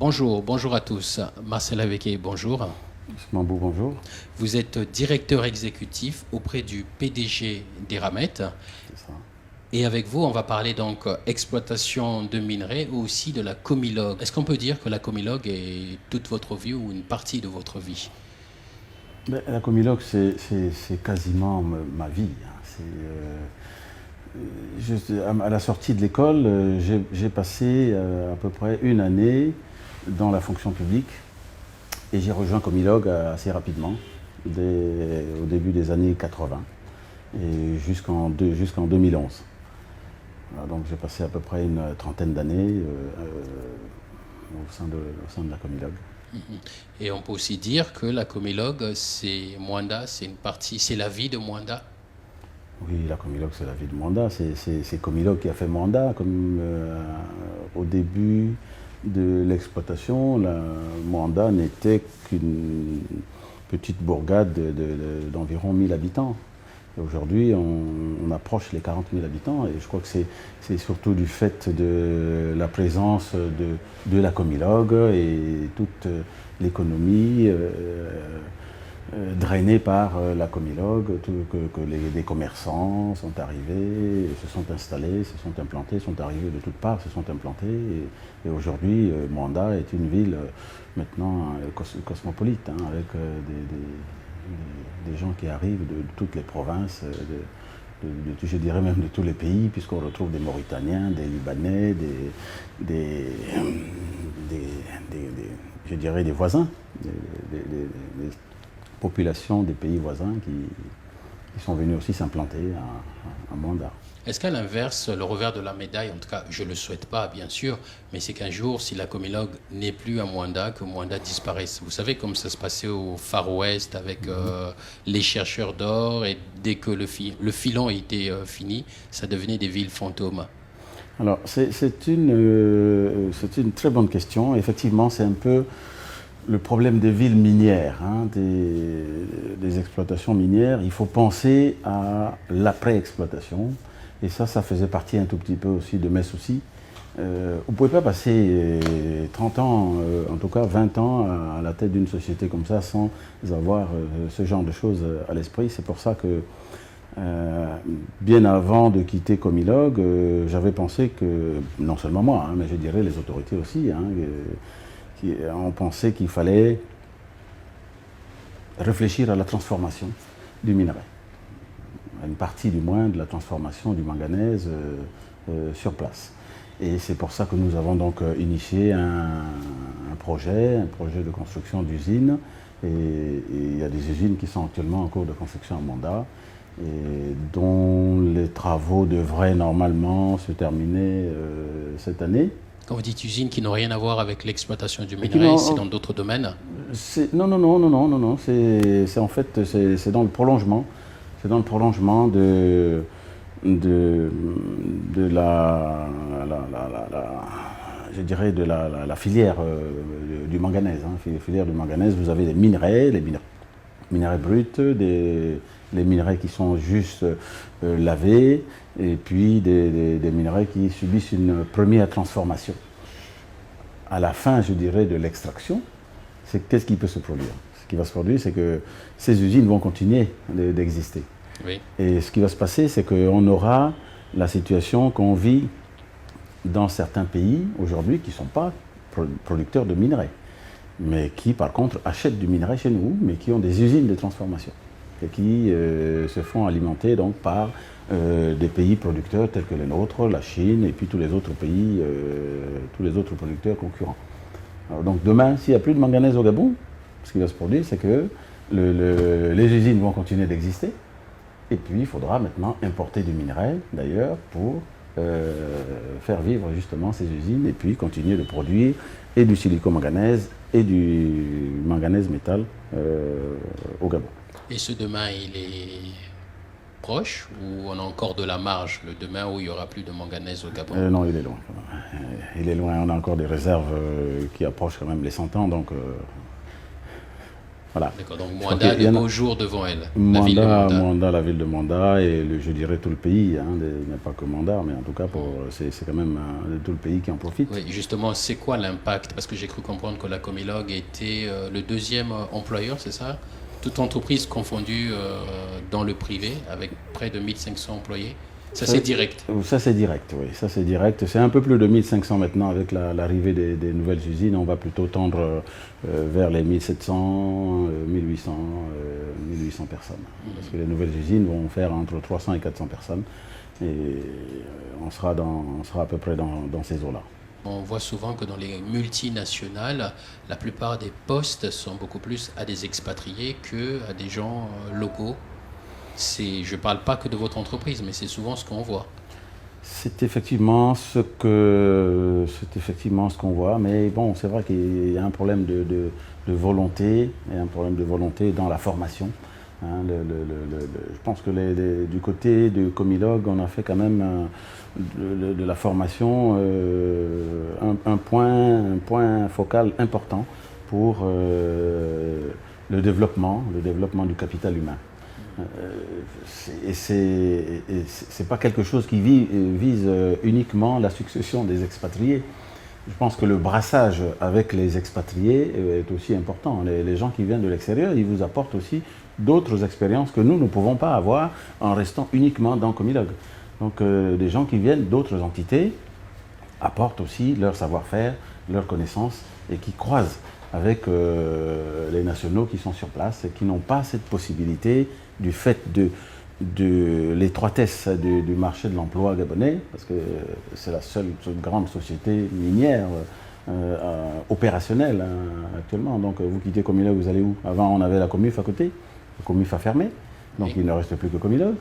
Bonjour à tous. Marcel Aveke, bonjour. Mambou, bonjour. Vous êtes directeur exécutif auprès du PDG d'Eramet. C'est ça. Et avec vous, on va parler donc exploitation de minerais ou aussi de la Comilog. Est-ce qu'on peut dire que la Comilog est toute votre vie ou une partie de votre vie? La Comilog, c'est quasiment ma vie. À la sortie de l'école, j'ai passé à peu près une année dans la fonction publique et j'ai rejoint Comilog assez rapidement, au début des années 80 et jusqu'en 2011. Voilà, donc j'ai passé à peu près une trentaine d'années au sein de la Comilog. Et on peut aussi dire que la Comilog, c'est Mwanda, c'est une partie, c'est la vie de Mwanda. Oui, la Comilog, c'est la vie de Mwanda. C'est Comilog qui a fait Mwanda. Au début de l'exploitation, Mwanda n'était qu'une petite bourgade d'environ 1000 habitants. Aujourd'hui, on approche les 40 000 habitants et je crois que c'est surtout du fait de la présence de la Comilog et toute l'économie drainée par la Comilog, des commerçants sont arrivés, se sont installés, se sont implantés, sont arrivés de toutes parts, se sont implantés. Et aujourd'hui, Mwanda est une ville maintenant cosmopolite, hein, avec des gens qui arrivent de toutes les provinces, je dirais même de tous les pays, puisqu'on retrouve des Mauritaniens, des Libanais, je dirais des voisins, des populations des pays voisins qui sont venus aussi s'implanter à Mwanda. Est-ce qu'à l'inverse, le revers de la médaille, en tout cas, je ne le souhaite pas, bien sûr, mais c'est qu'un jour, si la Comilog n'est plus à Mwanda, que Mwanda disparaisse. Vous savez comme ça se passait au Far West avec les chercheurs d'or, et dès que le filon était fini, ça devenait des villes fantômes. Alors, c'est une très bonne question. Effectivement, c'est un peu le problème des villes minières, hein, des exploitations minières. Il faut penser à l'après-exploitation. Et ça faisait partie un tout petit peu aussi de mes soucis. Vous ne pouvez pas passer 30 ans, en tout cas 20 ans à la tête d'une société comme ça sans avoir ce genre de choses à l'esprit. C'est pour ça que, bien avant de quitter Comilog, j'avais pensé que, non seulement moi, hein, mais je dirais les autorités aussi, hein, ont pensé qu'il fallait réfléchir à la transformation du minerai. Une partie du moins de la transformation du manganèse sur place. Et c'est pour ça que nous avons donc initié un projet de construction d'usines. Et il y a des usines qui sont actuellement en cours de construction à Mwanda, et dont les travaux devraient normalement se terminer cette année. Quand vous dites usines qui n'ont rien à voir avec l'exploitation du minerai, c'est dans d'autres domaines? Non. C'est en fait, c'est dans le prolongement. C'est dans le prolongement de je dirais de la filière du manganèse. Hein. Filière du manganèse, vous avez les minerais bruts, les minerais qui sont juste lavés, et puis des minerais qui subissent une première transformation. À la fin, je dirais, de l'extraction, qu'est-ce qui peut se produire? Ce qui va se produire, c'est que ces usines vont continuer d'exister. Oui. Et ce qui va se passer, c'est qu'on aura la situation qu'on vit dans certains pays aujourd'hui qui ne sont pas producteurs de minerais, mais qui par contre achètent du minerai chez nous, mais qui ont des usines de transformation et qui se font alimenter donc par des pays producteurs tels que les nôtres, la Chine et puis tous les autres pays, tous les autres producteurs concurrents. Alors, donc demain, s'il n'y a plus de manganèse au Gabon, ce qui va se produire, c'est que les usines vont continuer d'exister, et puis il faudra maintenant importer du minerai d'ailleurs pour faire vivre justement ces usines et puis continuer de produire et du silicomanganèse et du manganèse métal au Gabon. Et ce demain, il est proche ou on a encore de la marge, le demain où il n'y aura plus de manganèse au Gabon? Non, il est loin quand même. Il est loin, on a encore des réserves qui approchent quand même les 100 ans, donc Voilà. D'accord, donc Moanda, de beaux jours devant elle. La ville de Moanda et je dirais tout le pays, hein, il n'y a pas que Moanda, mais en tout cas c'est quand même tout le pays qui en profite. Oui, justement, c'est quoi l'impact? Parce que j'ai cru comprendre que la Comilog était le deuxième employeur, c'est ça? Toute entreprise confondue dans le privé, avec près de 1500 employés. Ça, c'est direct. Ça, c'est direct, oui. Ça, c'est direct. C'est un peu plus de 1500 maintenant avec l'arrivée des nouvelles usines. On va plutôt tendre vers les 1700, 1800, 1800 personnes. Parce que les nouvelles usines vont faire entre 300 et 400 personnes. Et on sera à peu près dans ces eaux-là. On voit souvent que dans les multinationales, la plupart des postes sont beaucoup plus à des expatriés qu'à des gens locaux. Je ne parle pas que de votre entreprise, mais c'est souvent ce qu'on voit. C'est effectivement ce qu'on voit, mais bon, c'est vrai qu'il y a un problème de volonté, et un problème de volonté dans la formation. Hein, je pense que du côté de Comilog, on a fait quand même de la formation un point focal important pour le développement du capital humain. Et c'est pas quelque chose qui vise uniquement la succession des expatriés. Je pense que le brassage avec les expatriés est aussi important. Les gens qui viennent de l'extérieur, ils vous apportent aussi d'autres expériences que nous ne pouvons pas avoir en restant uniquement dans Comilog. Donc des gens qui viennent d'autres entités apportent aussi leur savoir-faire, leurs connaissances et qui croisent avec les nationaux qui sont sur place et qui n'ont pas cette possibilité du fait de l'étroitesse du marché de l'emploi gabonais, parce que c'est la seule grande société minière opérationnelle actuellement. Donc vous quittez Comilog, vous allez où? Avant on avait la Comuf à côté, la Comuf a fermé, donc oui. Il ne reste plus que Comilog.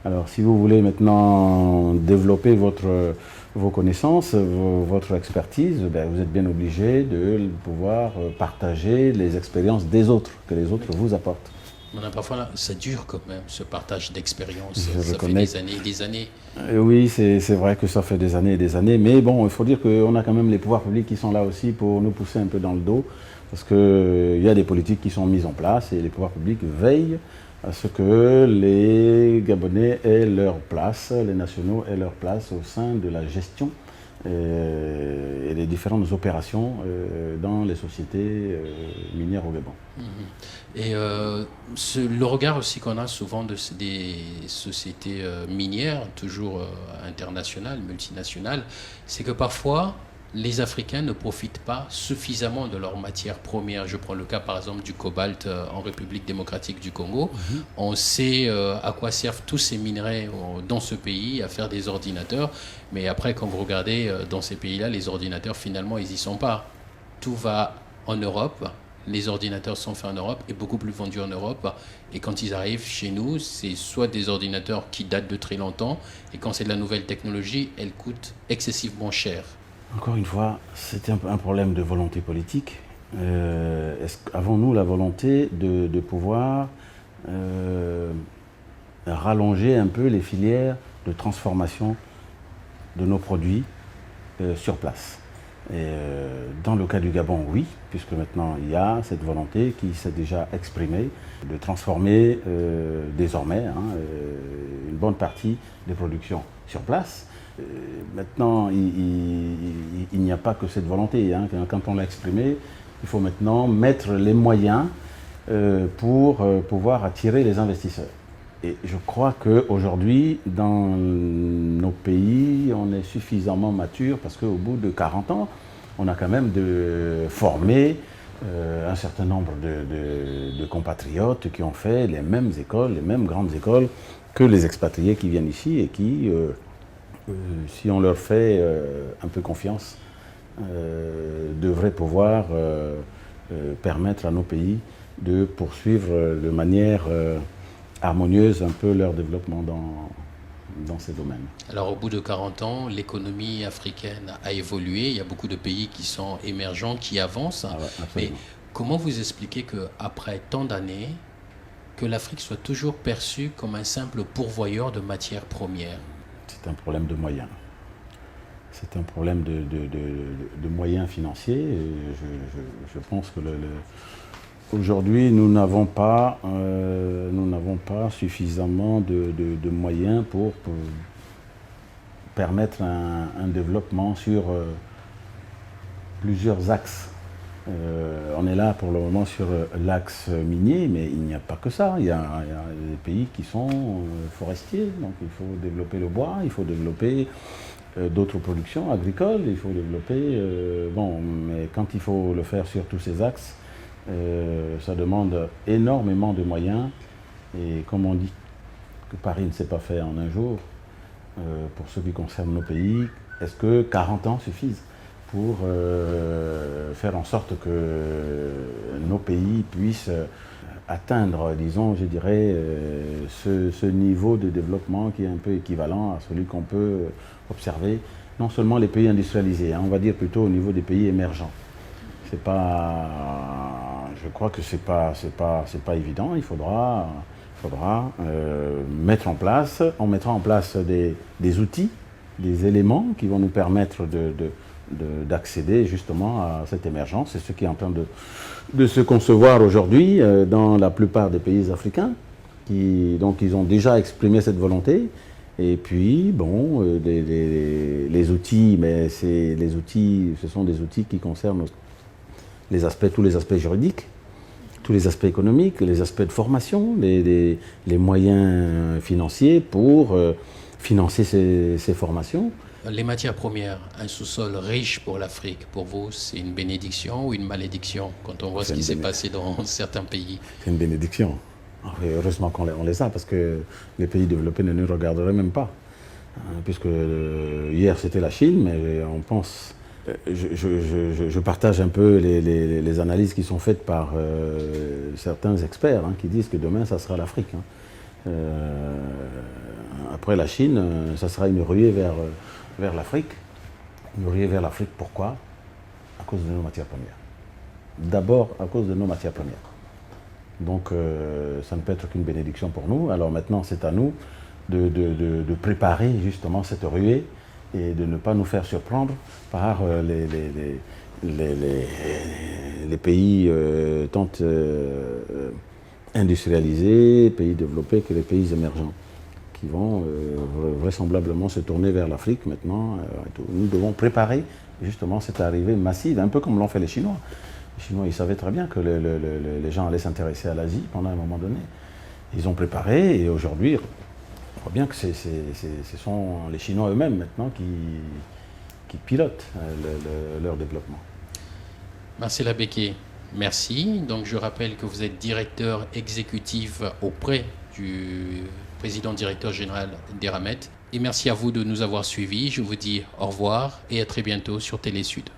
Alors si vous voulez maintenant développer vos connaissances, votre expertise, vous êtes bien obligé de pouvoir partager les expériences des autres, que les autres vous apportent. Parfois, là, ça dure quand même, ce partage d'expérience. Ça fait des années et des années. Oui, c'est vrai que ça fait des années et des années. Mais bon, il faut dire qu'on a quand même les pouvoirs publics qui sont là aussi pour nous pousser un peu dans le dos. Parce qu'il y a des politiques qui sont mises en place et les pouvoirs publics veillent à ce que les Gabonais aient leur place, les nationaux aient leur place au sein de la gestion et les différentes opérations dans les sociétés minières au Gabon. Et le regard aussi qu'on a souvent des sociétés minières, toujours internationales, multinationales, c'est que parfois les Africains ne profitent pas suffisamment de leurs matières premières. Je prends le cas par exemple du cobalt en République démocratique du Congo. On sait à quoi servent tous ces minerais dans ce pays, à faire des ordinateurs. Mais après, quand vous regardez dans ces pays-là, les ordinateurs, finalement, ils n'y sont pas. Tout va en Europe. Les ordinateurs sont faits en Europe et beaucoup plus vendus en Europe. Et quand ils arrivent chez nous, c'est soit des ordinateurs qui datent de très longtemps, et quand c'est de la nouvelle technologie, elles coûtent excessivement cher. Encore une fois, c'est un problème de volonté politique. Avons-nous la volonté de pouvoir rallonger un peu les filières de transformation de nos produits sur place? Et dans le cas du Gabon, oui, puisque maintenant il y a cette volonté qui s'est déjà exprimée de transformer désormais une bonne partie des productions sur place. Maintenant, il n'y a pas que cette volonté. Quand on l'a exprimée, il faut maintenant mettre les moyens pour pouvoir attirer les investisseurs. Et je crois qu'aujourd'hui, dans nos pays, on est suffisamment mature parce qu'au bout de 40 ans, on a quand même formé un certain nombre de compatriotes qui ont fait les mêmes écoles, les mêmes grandes écoles que les expatriés qui viennent ici et qui, si on leur fait un peu confiance, devraient pouvoir permettre à nos pays de poursuivre de manière harmonieuse un peu leur développement dans ces domaines. Alors au bout de 40 ans, l'économie africaine a évolué, il y a beaucoup de pays qui sont émergents, qui avancent. Ah ouais, mais comment vous expliquez qu'après tant d'années, que l'Afrique soit toujours perçue comme un simple pourvoyeur de matières premières? C'est un problème de moyens. C'est un problème de moyens financiers. Je pense que Aujourd'hui, nous n'avons pas suffisamment de moyens pour permettre un développement sur plusieurs axes. On est là pour le moment sur l'axe minier, mais il n'y a pas que ça. Il y a des pays qui sont forestiers, donc il faut développer le bois, il faut développer d'autres productions agricoles, il faut développer... mais quand il faut le faire sur tous ces axes, ça demande énormément de moyens. Et comme on dit que Paris ne s'est pas fait en un jour, pour ce qui concerne nos pays, est-ce que 40 ans suffisent pour faire en sorte que nos pays puissent atteindre, disons, je dirais, ce niveau de développement qui est un peu équivalent à celui qu'on peut observer, non seulement les pays industrialisés, on va dire plutôt au niveau des pays émergents. C'est pas, je crois que c'est pas évident. Il faudra mettre en place, on mettra en place des outils, des éléments qui vont nous permettre d'accéder justement à cette émergence. C'est ce qui est en train de se concevoir aujourd'hui dans la plupart des pays africains. Donc ils ont déjà exprimé cette volonté. Et puis, bon, les outils, mais ce sont des outils qui concernent tous les aspects juridiques, tous les aspects économiques, les aspects de formation, les moyens financiers pour financer ces formations. Les matières premières, un sous-sol riche pour l'Afrique, pour vous, c'est une bénédiction ou une malédiction quand on voit ce qui s'est passé dans certains pays? C'est une bénédiction. Heureusement qu'on les a, parce que les pays développés ne nous regarderaient même pas. Puisque hier c'était la Chine, mais on pense... Je partage un peu les analyses qui sont faites par certains experts qui disent que demain ça sera l'Afrique. Après la Chine, ça sera une ruée vers l'Afrique. Une ruée vers l'Afrique, pourquoi? À cause de nos matières premières. D'abord à cause de nos matières premières. Donc ça ne peut être qu'une bénédiction pour nous. Alors maintenant c'est à nous de préparer justement cette ruée et de ne pas nous faire surprendre par les pays tant industrialisés, pays développés que les pays émergents, qui vont vraisemblablement se tourner vers l'Afrique maintenant. Nous devons préparer justement cette arrivée massive, un peu comme l'ont fait les Chinois. Les Chinois, ils savaient très bien que les gens allaient s'intéresser à l'Asie pendant un moment donné. Ils ont préparé et aujourd'hui, on voit bien que ce sont les Chinois eux-mêmes maintenant qui pilotent leur développement. Marcel Abeke, merci. Donc je rappelle que vous êtes directeur exécutif auprès du président directeur général d'Eramet. Et merci à vous de nous avoir suivis. Je vous dis au revoir et à très bientôt sur Télé Sud.